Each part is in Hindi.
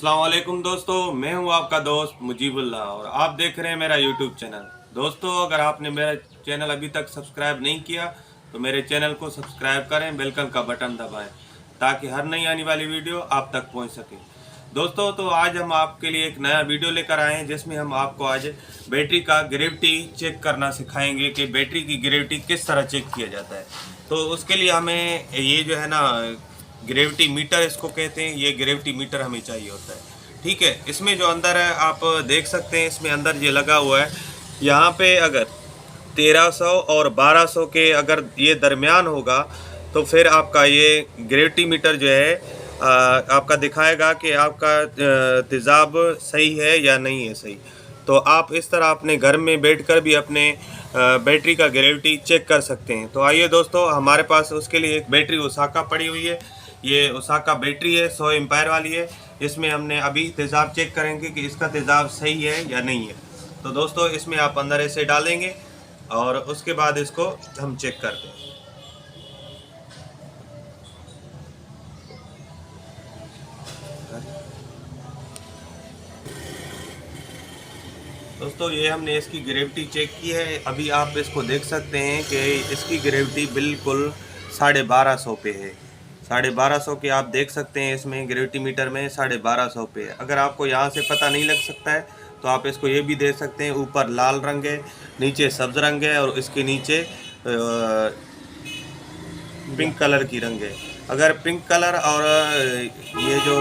अस्सलाम वालेकुम दोस्तों, मैं हूं आपका दोस्त मुजीबुल्लाह और आप देख रहे हैं मेरा यूट्यूब चैनल। दोस्तों, अगर आपने मेरा चैनल अभी तक सब्सक्राइब नहीं किया तो मेरे चैनल को सब्सक्राइब करें, बेल का बटन दबाएं ताकि हर नई आने वाली वीडियो आप तक पहुंच सके। दोस्तों, तो आज हम आपके लिए एक नया वीडियो लेकर आए हैं जिसमें हम आपको आज बैटरी का ग्रेविटी चेक करना सिखाएंगे कि बैटरी की ग्रेविटी किस तरह चेक किया जाता है। तो उसके लिए हमें ये जो है ना ग्रेविटी मीटर इसको कहते हैं, ये ग्रेविटी मीटर हमें चाहिए होता है। ठीक है, इसमें जो अंदर है आप देख सकते हैं, इसमें अंदर ये लगा हुआ है। यहाँ पे अगर 1300 और 1200 के अगर ये दरमियान होगा तो फिर आपका ये ग्रेविटी मीटर जो है आपका दिखाएगा कि आपका तेज़ाब सही है या नहीं है सही। तो आप इस तरह अपने घर में बैठकर भी अपने बैटरी का ग्रेविटी चेक कर सकते हैं। तो आइए दोस्तों, हमारे पास उसके लिए एक बैटरी ओसाका पड़ी हुई है। ये ओसाका बैटरी है, 100 एम्पायर वाली है। इसमें हमने अभी तेज़ाब चेक करेंगे कि इसका तेज़ाब सही है या नहीं है। तो दोस्तों, इसमें आप अंदर ऐसे डालेंगे और उसके बाद इसको हम चेक करते हैं। दोस्तों, ये हमने इसकी ग्रेविटी चेक की है। अभी आप इसको देख सकते हैं कि इसकी ग्रेविटी बिल्कुल 1250 पे है। 1250 के आप देख सकते हैं, इसमें ग्रेविटी मीटर में 1250 पे है। अगर आपको यहाँ से पता नहीं लग सकता है तो आप इसको ये भी देख सकते हैं, ऊपर लाल रंग है, नीचे सब्ज रंग है और इसके नीचे पिंक कलर की रंग है। अगर पिंक कलर और ये जो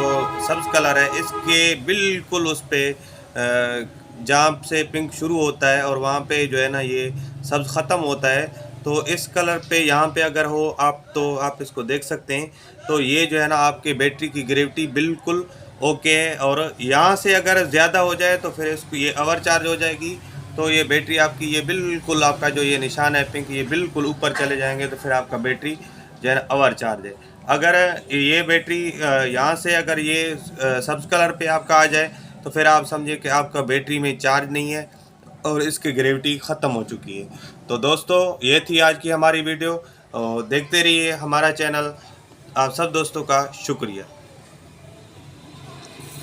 सब्ज कलर है इसके बिल्कुल उस पर जहाँ से पिंक शुरू होता है और वहाँ पे जो है ना ये सब्ज ख़त्म होता है, तो इस कलर पे यहाँ पे अगर हो आप तो आप इसको देख सकते हैं। तो ये जो है ना आपके बैटरी की ग्रेविटी बिल्कुल ओके है। और यहाँ से अगर ज़्यादा हो जाए तो फिर इसको ये ओवर चार्ज हो जाएगी। तो ये बैटरी आपकी ये बिल्कुल आपका जो ये निशान है पिंक, ये बिल्कुल ऊपर चले जाएंगे तो फिर आपका बैटरी जो है ना ओवर चार्ज है। अगर ये बैटरी यहाँ से अगर ये सब्ज कलर पे आपका आ जाए तो फिर आप समझिए कि आपका बैटरी में चार्ज नहीं है और इसकी ग्रेविटी ख़त्म हो चुकी है। तो दोस्तों, ये थी आज की हमारी वीडियो। देखते रहिए हमारा चैनल। आप सब दोस्तों का शुक्रिया।